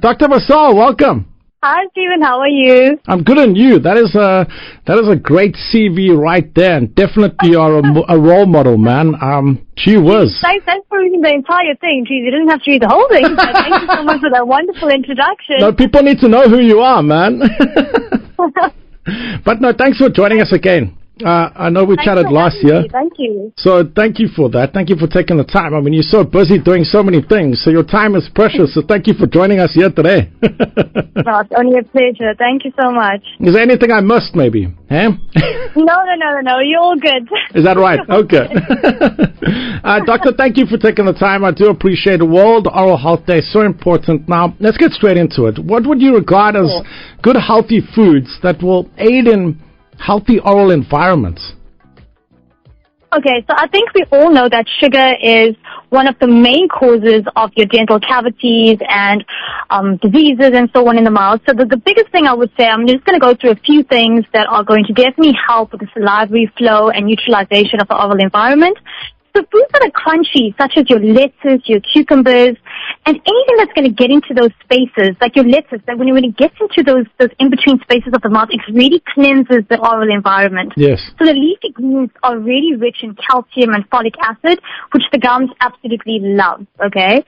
Dr. Basal, welcome. Hi, Stephen. How are you? I'm good, and you? That is a great CV right there, and definitely you are a role model, man. Gee whiz. Thanks for reading the entire thing. Geez, you didn't have to read the whole thing. But thank you so much for that wonderful introduction. No, people need to know who you are, man. But no, thanks for joining us again. I know we chatted last year. Thank you. So thank you for that. Thank you for taking the time. I mean, you're so busy doing so many things, so your time is precious. So thank you for joining us here today. No, it's only a pleasure. Thank you so much. Is there anything I missed, maybe? Eh? No. You're all good. Is that right? Okay. Doctor, thank you for taking the time. I do appreciate it. World Oral Health Day is so important. Now, let's get straight into it. What would you regard as good, healthy foods that will aid in healthy oral environments? Okay, so I think we all know that sugar is one of the main causes of your dental cavities and diseases and so on in the mouth. So the biggest thing I would say, I'm just going to go through a few things that are going to definitely help with the salivary flow and neutralization of the oral environment. So foods that are crunchy, such as your lettuce, your cucumbers, and anything that's going to get into those spaces, like your lettuce, that when it gets into those in-between spaces of the mouth, it really cleanses the oral environment. Yes. So the leafy greens are really rich in calcium and folic acid, which the gums absolutely love, okay?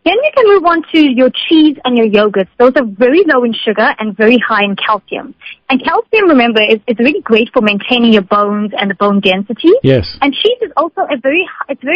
Then you can move on to your cheese and your yogurts. Those are very low in sugar and very high in calcium. And calcium, remember, is really great for maintaining your bones and the bone density. Yes. And cheese is also very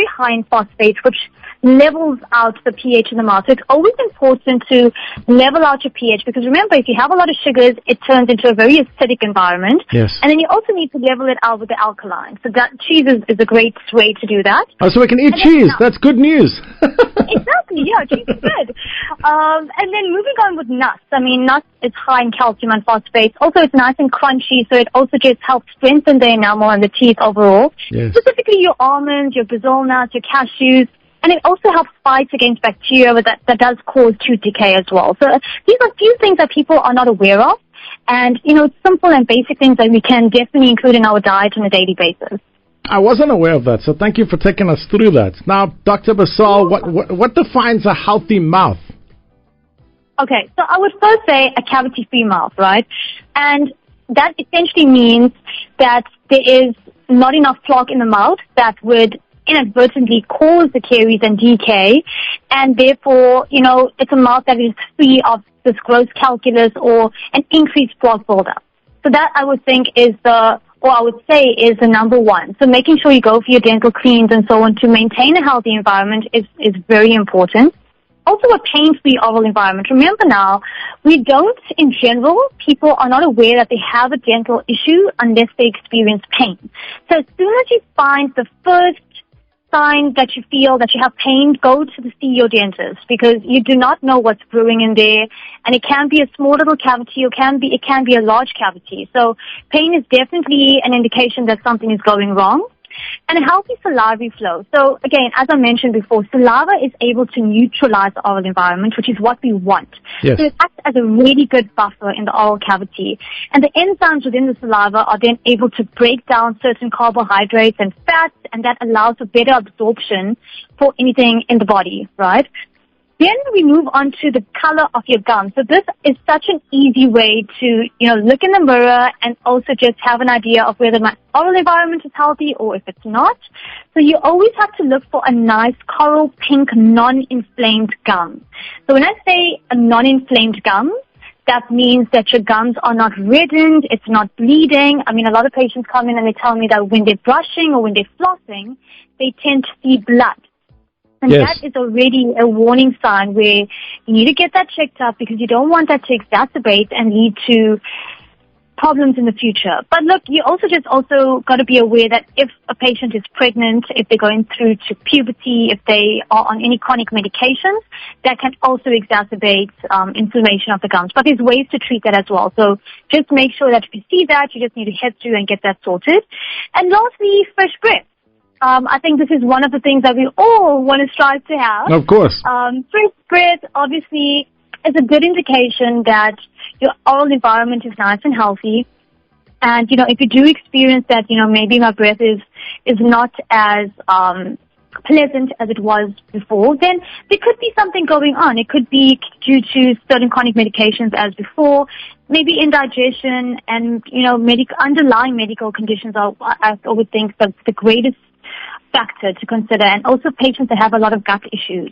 high in phosphate, which levels out the pH in the mouth. So it's always important to level out your pH, because remember, if you have a lot of sugars, it turns into a very acidic environment. Yes. And then you also need to level it out with the alkaline. So that cheese is a great way to do that. Oh, so we can eat cheese. That's good news. Exactly, yeah, cheese is good. And then moving on with nuts. I mean, nuts is high in calcium and phosphates. Also, it's nice and crunchy, so it also just helps strengthen the enamel and the teeth overall. Yes. Specifically your almonds, your Bisaal nuts, your cashews. And it also helps fight against bacteria that does cause tooth decay as well. So these are a few things that people are not aware of. And, it's simple and basic things that we can definitely include in our diet on a daily basis. I wasn't aware of that, so thank you for taking us through that. Now, Dr. Basal, what defines a healthy mouth? Okay, so I would first say a cavity-free mouth, right? And that essentially means that there is not enough plaque in the mouth that would inadvertently cause the caries and decay, and therefore, it's a mouth that is free of this gross calculus or an increased plaque buildup. So that I would think is the number one. So making sure you go for your dental cleans and so on to maintain a healthy environment is very important. Also a pain-free oral environment. Remember now, in general, people are not aware that they have a dental issue unless they experience pain. So as soon as you find the first sign that you feel that you have pain, go to see your dentist, because you do not know what's brewing in there, and it can be a small little cavity, or it can be a large cavity. So pain is definitely an indication that something is going wrong. And a healthy salivary flow. So again, as I mentioned before, saliva is able to neutralize the oral environment, which is what we want. Yes. So it acts as a really good buffer in the oral cavity. And the enzymes within the saliva are then able to break down certain carbohydrates and fats, and that allows for better absorption for anything in the body, right? Then we move on to the color of your gums. So this is such an easy way to, look in the mirror and also just have an idea of whether my oral environment is healthy or if it's not. So you always have to look for a nice coral pink non-inflamed gum. So when I say a non-inflamed gum, that means that your gums are not reddened, it's not bleeding. I mean, a lot of patients come in and they tell me that when they're brushing or when they're flossing, they tend to see blood. And yes. That is already a warning sign where you need to get that checked up, because you don't want that to exacerbate and lead to problems in the future. But look, you also got to be aware that if a patient is pregnant, if they're going through to puberty, if they are on any chronic medications, that can also exacerbate inflammation of the gums. But there's ways to treat that as well. So just make sure that if you see that, you just need to head through and get that sorted. And lastly, fresh breath. I think this is one of the things that we all want to strive to have. Of course. Fresh breath, obviously, is a good indication that your oral environment is nice and healthy. And, if you do experience that, maybe my breath is not as pleasant as it was before, then there could be something going on. It could be due to certain chronic medications as before, maybe indigestion and, underlying medical conditions are, I would think, the greatest factor to consider, and also patients that have a lot of gut issues.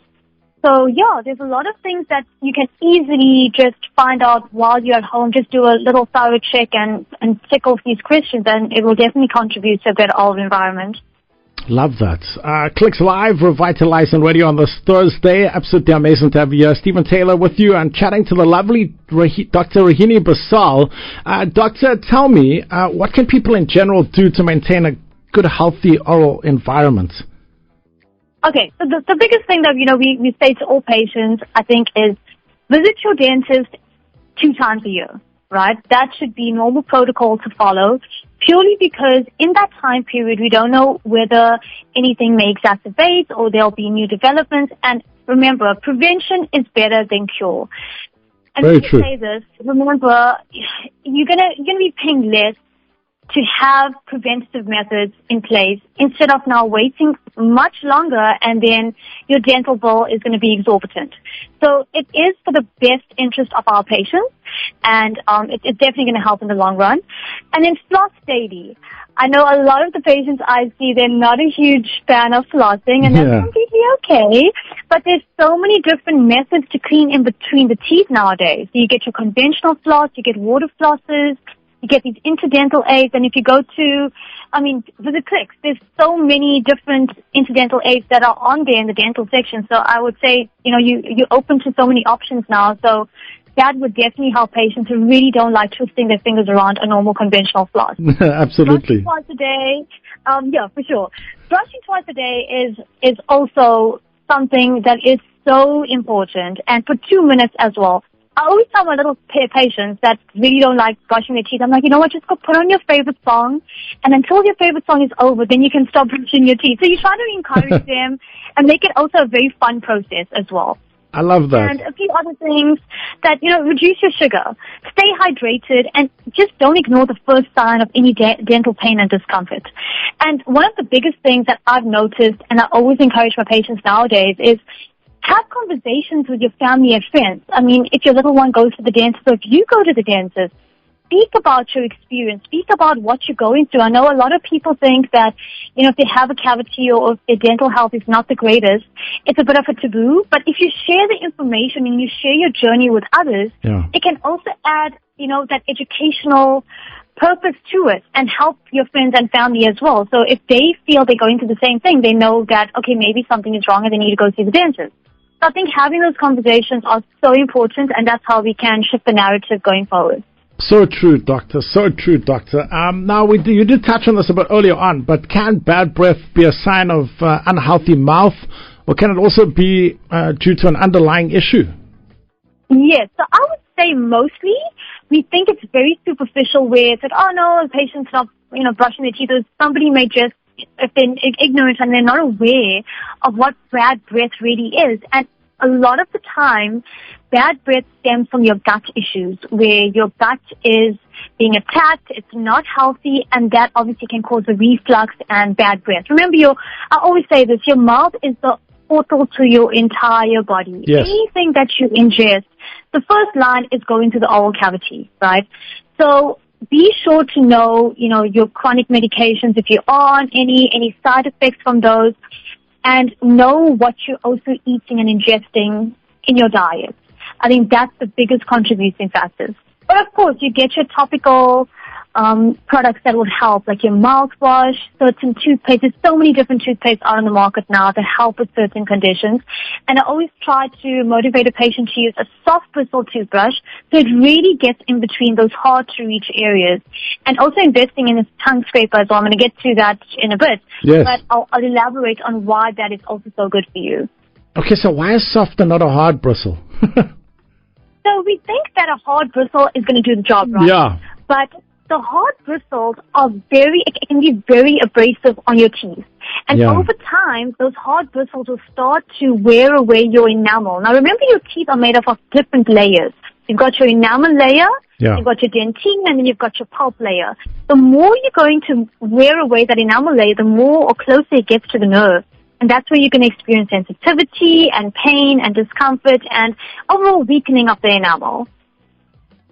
So, yeah, there's a lot of things that you can easily just find out while you're at home. Just do a little thorough check and tick off these questions, and it will definitely contribute to a better oral environment. Love that. Clicks Live, Revitalizing Radio on this Thursday. Absolutely amazing to have you, Stephen Taylor, with you and chatting to the lovely Dr. Rahini Basal. Doctor, tell me, what can people in general do to maintain a good, healthy oral environment? Okay, so the biggest thing that, we say to all patients, I think, is visit your dentist 2 times a year, right? That should be normal protocol to follow, purely because in that time period, we don't know whether anything may exacerbate or there'll be new developments. And remember, prevention is better than cure. And Very when true. I say this, remember, you're gonna be paying less to have preventative methods in place instead of now waiting much longer, and then your dental bill is going to be exorbitant. So it is for the best interest of our patients, and it's definitely going to help in the long run. And then floss daily. I know a lot of the patients I see, they're not a huge fan of flossing, and that's completely okay. But there's so many different methods to clean in between the teeth nowadays. So you get your conventional floss, you get water flosses, you get these interdental aids, and if you go to, visit Clicks, there's so many different interdental aids that are on there in the dental section. So I would say, you're open to so many options now. So that would definitely help patients who really don't like twisting their fingers around a normal conventional floss. Absolutely. Brushing twice a day, for sure. Brushing twice a day is also something that is so important, and for 2 minutes as well. I always tell my little patients that really don't like brushing their teeth, I'm like, you know what, just go put on your favorite song, and until your favorite song is over, then you can stop brushing your teeth. So you try to encourage them and make it also a very fun process as well. I love that. And a few other things that, reduce your sugar, stay hydrated, and just don't ignore the first sign of any dental pain and discomfort. And one of the biggest things that I've noticed, and I always encourage my patients nowadays, is have conversations with your family and friends. If your little one goes to the dentist, or if you go to the dentist, speak about your experience. Speak about what you're going through. I know a lot of people think that, if they have a cavity or if their dental health is not the greatest, it's a bit of a taboo. But if you share the information and you share your journey with others, it can also add, that educational purpose to it and help your friends and family as well. So if they feel they're going through the same thing, they know that, okay, maybe something is wrong and they need to go see the dentist. So I think having those conversations are so important, and that's how we can shift the narrative going forward. So true, Doctor. So true, Doctor. Now, you did touch on this a bit earlier on, but can bad breath be a sign of unhealthy mouth, or can it also be due to an underlying issue? Yes. So I would say mostly we think it's very superficial, where it's like, oh no, the patient's not, brushing their teeth, or somebody may just, if they're ignorant and they're not aware of what bad breath really is. And a lot of the time, bad breath stems from your gut issues, where your gut is being attacked, it's not healthy, and that obviously can cause a reflux and bad breath. Remember, I always say this, your mouth is the portal to your entire body. Yes. Anything that you ingest, the first line is going to the oral cavity, right? So be sure to know, your chronic medications, if you're on any side effects from those, and know what you're also eating and ingesting in your diet. I think that's the biggest contributing factors. But of course, you get your topical products that will help, like your mouthwash, certain toothpaste. There's so many different toothpastes out on the market now that help with certain conditions. And I always try to motivate a patient to use a soft bristle toothbrush so it really gets in between those hard-to-reach areas. And also investing in a tongue scraper as well. I'm going to get to that in a bit. Yes. But I'll elaborate on why that is also so good for you. Okay, so why is soft and not a hard bristle? So we think that a hard bristle is going to do the job, right? Yeah. But the hard bristles it can be very abrasive on your teeth. And over time, those hard bristles will start to wear away your enamel. Now remember, your teeth are made up of different layers. You've got your enamel layer, you've got your dentine, and then you've got your pulp layer. The more you're going to wear away that enamel layer, the more or closer it gets to the nerve. And that's where you're going to experience sensitivity and pain and discomfort and overall weakening of the enamel.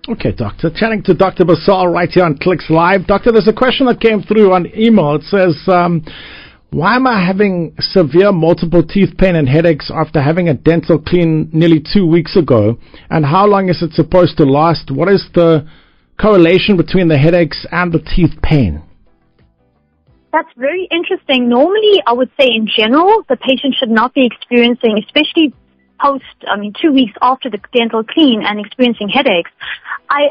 Okay, Doctor. Chatting to Dr. Basal right here on Clicks Live. Doctor, there's a question that came through on email. It says, why am I having severe multiple teeth pain and headaches after having a dental clean nearly 2 weeks ago? And how long is it supposed to last? What is the correlation between the headaches and the teeth pain? That's very interesting. Normally, I would say in general, the patient should not be experiencing, especially 2 weeks after the dental clean and experiencing headaches. I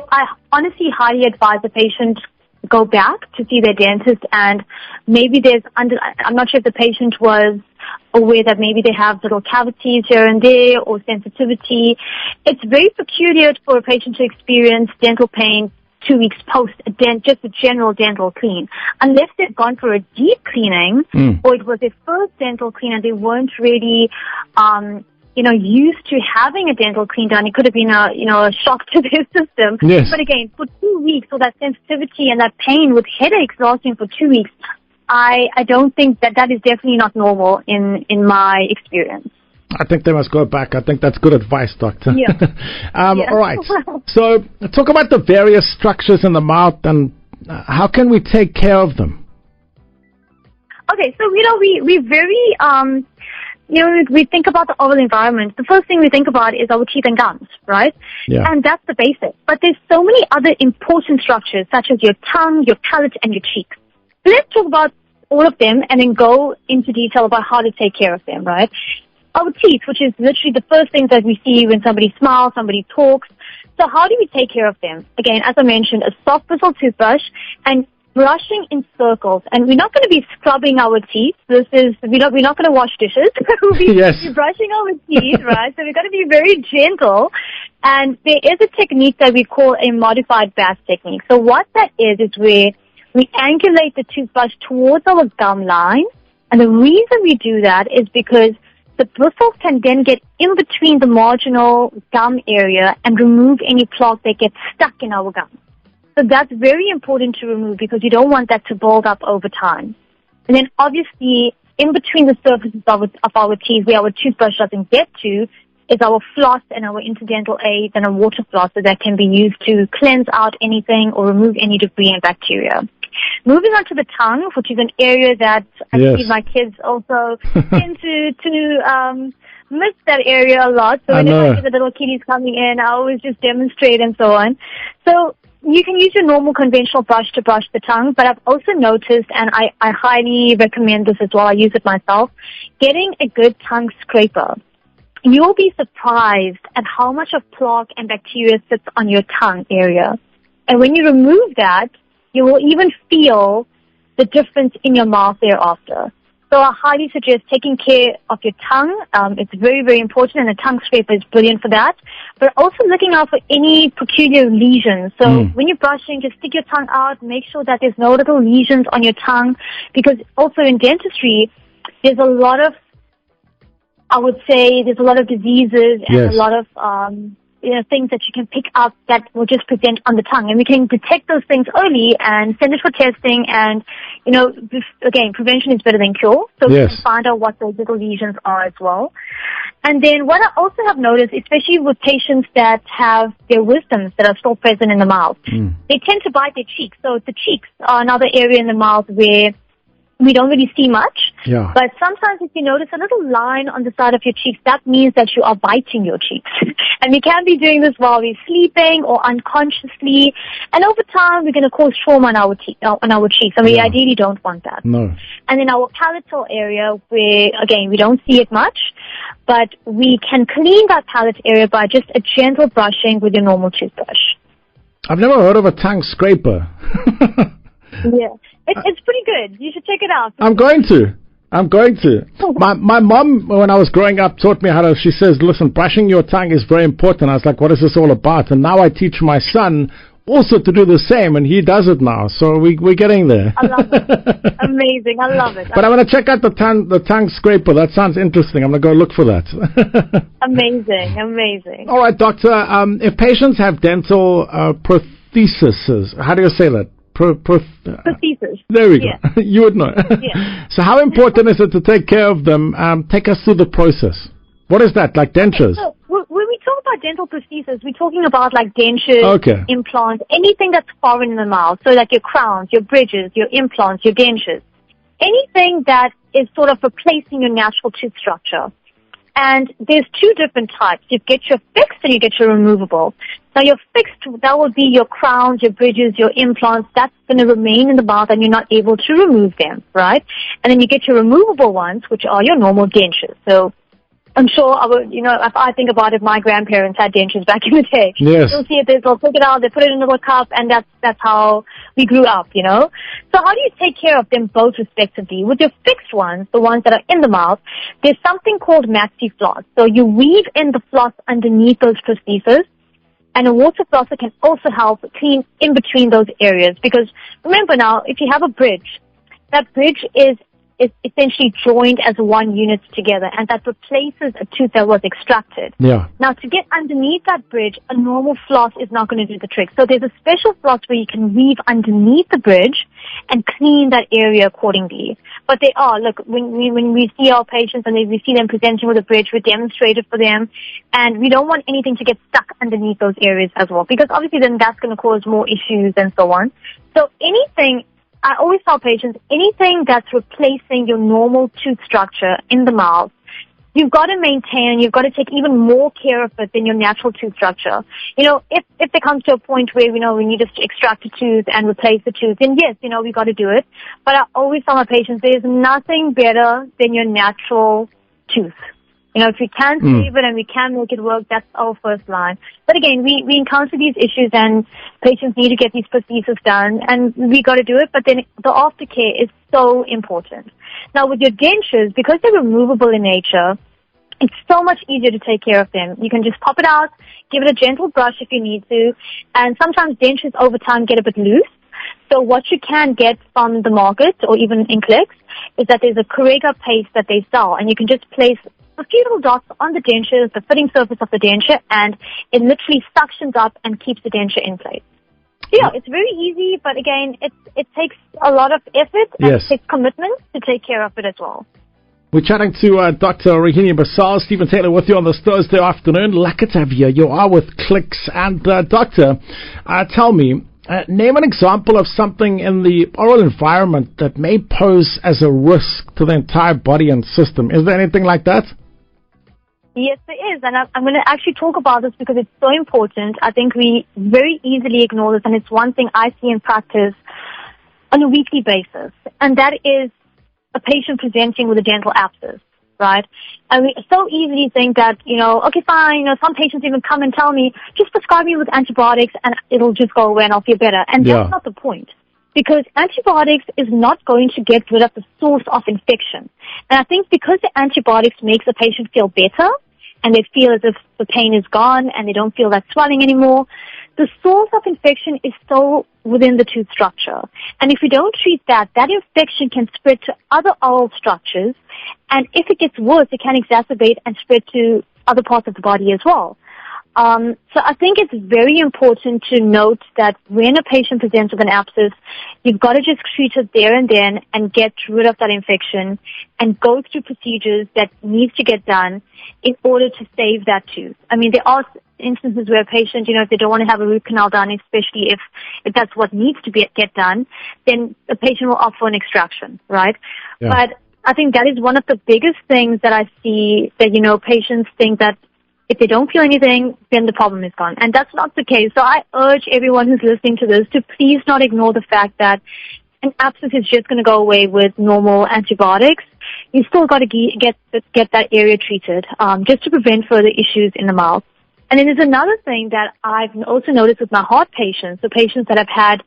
honestly highly advise the patient go back to see their dentist, and maybe I'm not sure if the patient was aware that maybe they have little cavities here and there or sensitivity. It's very peculiar for a patient to experience dental pain 2 weeks post just a general dental clean, unless they've gone for a deep cleaning or it was their first dental clean and they weren't really used to having a dental clean done. It could have been a shock to their system. Yes. But again, for 2 weeks, so that sensitivity and that pain with headaches lasting for 2 weeks, I don't think that is definitely not normal in my experience. I think they must go back. I think that's good advice, Doctor. Yeah. All right. So talk about the various structures in the mouth and how can we take care of them? Okay, so we very we think about the oral environment. The first thing we think about is our teeth and gums, right? Yeah. And that's the basic. But there's so many other important structures, such as your tongue, your palate, and your cheeks. So let's talk about all of them and then go into detail about how to take care of them, right? Our teeth, which is literally the first things that we see when somebody smiles, somebody talks. So how do we take care of them? Again, as I mentioned, a soft bristle toothbrush and brushing in circles. And we're not going to be scrubbing our teeth. We're not going to wash dishes. We'll be brushing our teeth, right? So we've got to be very gentle. And there is a technique that we call a modified bath technique. So what that is where we angulate the toothbrush towards our gum line. And the reason we do that is because the bristles can then get in between the marginal gum area and remove any plaque that gets stuck in our gum. So that's very important to remove because you don't want that to build up over time. And then obviously in between the surfaces of our teeth where our toothbrush doesn't get to is our floss and our interdental aids and a water flosser that can be used to cleanse out anything or remove any debris and bacteria. Moving on to the tongue, which is an area that I see my kids also tend to miss that area a lot. So whenever I see the little kiddies coming in, I always just demonstrate and so on. So you can use your normal conventional brush to brush the tongue, but I've also noticed, and I highly recommend this as well, I use it myself, getting a good tongue scraper. You'll be surprised at how much of plaque and bacteria sits on your tongue area. And when you remove that, you will even feel the difference in your mouth thereafter. So I highly suggest taking care of your tongue. It's very, very important, and a tongue scraper is brilliant for that. But also looking out for any peculiar lesions. So when you're brushing, just stick your tongue out. Make sure that there's no little lesions on your tongue. Because also in dentistry, there's a lot of, there's a lot of diseases and a lot of things that you can pick up that will just present on the tongue. And we can detect those things early and send it for testing. And, again, prevention is better than cure. So we can find out what those little lesions are as well. And then what I also have noticed, especially with patients that have their wisdoms that are still present in the mouth, they tend to bite their cheeks. So the cheeks are another area in the mouth where we don't really see much. Yeah. But sometimes if you notice a little line on the side of your cheeks, that means that you are biting your cheeks. And we can be doing this while we're sleeping or unconsciously. And over time, we're going to cause trauma on our cheeks. And we ideally don't want that. No. And in our palatal area, where, again, we don't see it much, but we can clean that palate area by just a gentle brushing with your normal toothbrush. I've never heard of a tongue scraper. Yeah. It's pretty good. You should check it out. I'm going to. My mom, when I was growing up, taught me how to, she says, listen, brushing your tongue is very important. I was like, what is this all about? And now I teach my son also to do the same, and he does it now. So we're getting there. I love it. Amazing. I love it. But I'm going to check out the tongue scraper. That sounds interesting. I'm going to go look for that. Amazing. All right, doctor. If patients have dental prostheses, how do you say that? Prosthesis. There we go. Yeah. You would know. Yeah. So how important is it to take care of them? Take us through the process. What is that, like dentures? So when we talk about dental prosthesis, we're talking about like dentures, Okay. implants, anything that's foreign in the mouth. So like your crowns, your bridges, your implants, your dentures. Anything that is sort of replacing your natural tooth structure. And there's two different types. You get your fixed and you get your removable. Now your fixed, that will be your crowns, your bridges, your implants. That's going to remain in the mouth and you're not able to remove them, right? And then you get your removable ones, which are your normal dentures. So I'm sure if I think about it, my grandparents had dentures back in the day. Yes. You'll see it, they'll take it out, they put it in a little cup, and that's how we grew up, So how do you take care of them both respectively? With your fixed ones, the ones that are in the mouth, there's something called maxi floss. So you weave in the floss underneath those prostheses, and a water flosser can also help clean in between those areas. Because remember now, if you have a bridge, that bridge is essentially joined as one unit together, and that replaces a tooth that was extracted. Yeah. Now, to get underneath that bridge, a normal floss is not going to do the trick. So there's a special floss where you can weave underneath the bridge and clean that area accordingly. But they are, look, when we see our patients and we see them presenting with a bridge, we demonstrate it for them, and we don't want anything to get stuck underneath those areas as well, because obviously then that's going to cause more issues and so on. So I always tell patients, anything that's replacing your normal tooth structure in the mouth, you've got to maintain, you've got to take even more care of it than your natural tooth structure. If there comes to a point where, we need to extract a tooth and replace the tooth, then yes, we've got to do it. But I always tell my patients, there's nothing better than your natural tooth. If we can save it and we can make it work, that's our first line. But again, we encounter these issues and patients need to get these prostheses done, and we got to do it. But then the aftercare is so important. Now with your dentures, because they're removable in nature, it's so much easier to take care of them. You can just pop it out, give it a gentle brush if you need to, and sometimes dentures over time get a bit loose. So what you can get from the market or even in clicks is that there's a Correga paste that they sell, and you can just place a few little dots on the dentures, the fitting surface of the denture, and it literally suctions up and keeps the denture in place. Yeah, it's very easy, but again, it takes a lot of effort and it takes commitment to take care of it as well. We're chatting to Dr. Rahini Basal, Stephen Taylor with you on this Thursday afternoon. Lucky to have you. You are with Clicks. And Doctor, tell me, name an example of something in the oral environment that may pose as a risk to the entire body and system. Is there anything like that? Yes, there is, and I'm going to actually talk about this because it's so important. I think we very easily ignore this, and it's one thing I see in practice on a weekly basis, and that is a patient presenting with a dental abscess, right? And we so easily think that, okay, fine, some patients even come and tell me, just prescribe me with antibiotics and it'll just go away and I'll feel better. And that's not the point. Because antibiotics is not going to get rid of the source of infection. And I think because the antibiotics makes the patient feel better, and they feel as if the pain is gone and they don't feel that swelling anymore, the source of infection is still within the tooth structure. And if we don't treat that infection can spread to other oral structures, and if it gets worse, it can exacerbate and spread to other parts of the body as well. So I think it's very important to note that when a patient presents with an abscess, you've got to just treat it there and then and get rid of that infection and go through procedures that needs to get done in order to save that tooth. I mean, there are instances where a patient, if they don't want to have a root canal done, especially if that's what needs to get done, then the patient will opt for an extraction, right? Yeah. But I think that is one of the biggest things that I see that, patients think that if they don't feel anything, then the problem is gone. And that's not the case. So I urge everyone who's listening to this to please not ignore the fact that an abscess is just going to go away with normal antibiotics. You still got to get that area treated, just to prevent further issues in the mouth. And then there's another thing that I've also noticed with my heart patients, the patients that have had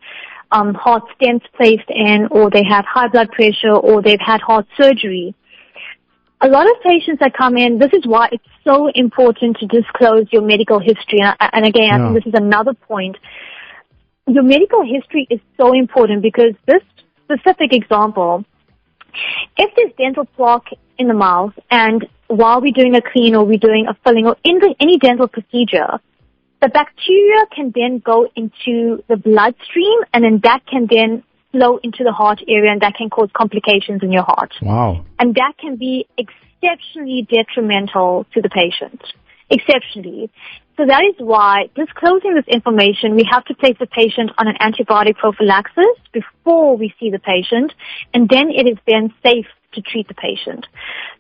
heart stents placed in, or they have high blood pressure, or they've had heart surgery. A lot of patients that come in, this is why it's so important to disclose your medical history. And again, I think this is another point. Your medical history is so important because this specific example, if there's dental plaque in the mouth and while we're doing a clean or we're doing a filling or any dental procedure, the bacteria can then go into the bloodstream, and then that can then flow into the heart area, and that can cause complications in your heart. Wow. And that can be exceptionally detrimental to the patient. Exceptionally. So that is why, disclosing this information, we have to place the patient on an antibiotic prophylaxis before we see the patient, and then it is then safe to treat the patient.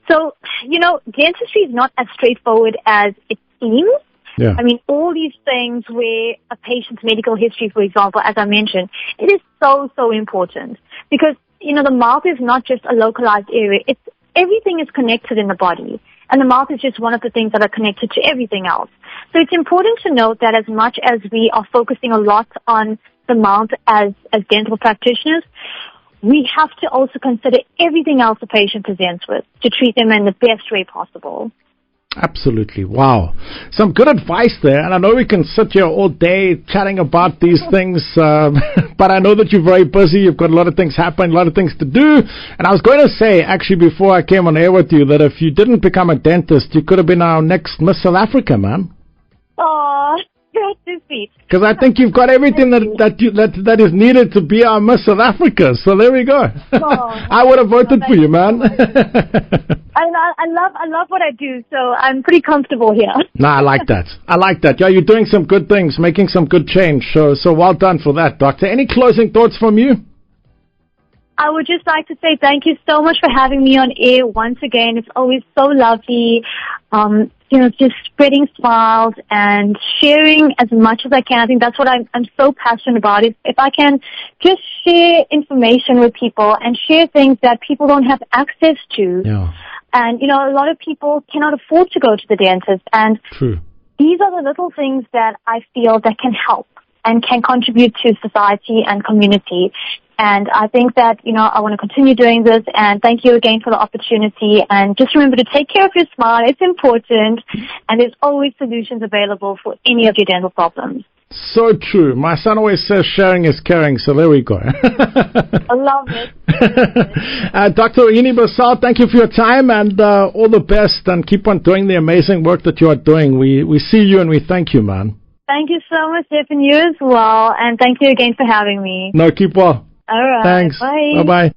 So, dentistry is not as straightforward as it seems. Yeah. I mean, all these things where a patient's medical history, for example, as I mentioned, it is so, so important because, the mouth is not just a localized area. Everything is connected in the body, and the mouth is just one of the things that are connected to everything else. So it's important to note that as much as we are focusing a lot on the mouth as dental practitioners, we have to also consider everything else the patient presents with to treat them in the best way possible. Absolutely. Wow. Some good advice there. And I know we can sit here all day chatting about these things, but I know that you're very busy. You've got a lot of things happening, a lot of things to do. And I was going to say, actually, before I came on air with you, that if you didn't become a dentist, you could have been our next Miss South Africa, man. Oh, that's too sweet. Because I think you've got everything that is needed to be our Miss South Africa. So there we go. Oh, I would have voted for you, man. I love what I do, so I'm pretty comfortable here. No, I like that. Yeah, you're doing some good things, making some good change. So well done for that, Doctor. Any closing thoughts from you? I would just like to say thank you so much for having me on air once again. It's always so lovely, just spreading smiles and sharing as much as I can. I think that's what I'm so passionate about. If I can just share information with people and share things that people don't have access to. Yeah. And, a lot of people cannot afford to go to the dentist. And True. These are the little things that I feel that can help and can contribute to society and community. And I think that, I want to continue doing this, and thank you again for the opportunity. And just remember to take care of your smile. It's important, and there's always solutions available for any of your dental problems. So true. My son always says sharing is caring, so there we go. I love it. Dr. Rahini Basal, thank you for your time, and all the best, and keep on doing the amazing work that you are doing. We see you, and we thank you, man. Thank you so much, Jeff, and you as well, and thank you again for having me. No, keep well. All right. Thanks. Bye. Bye-bye.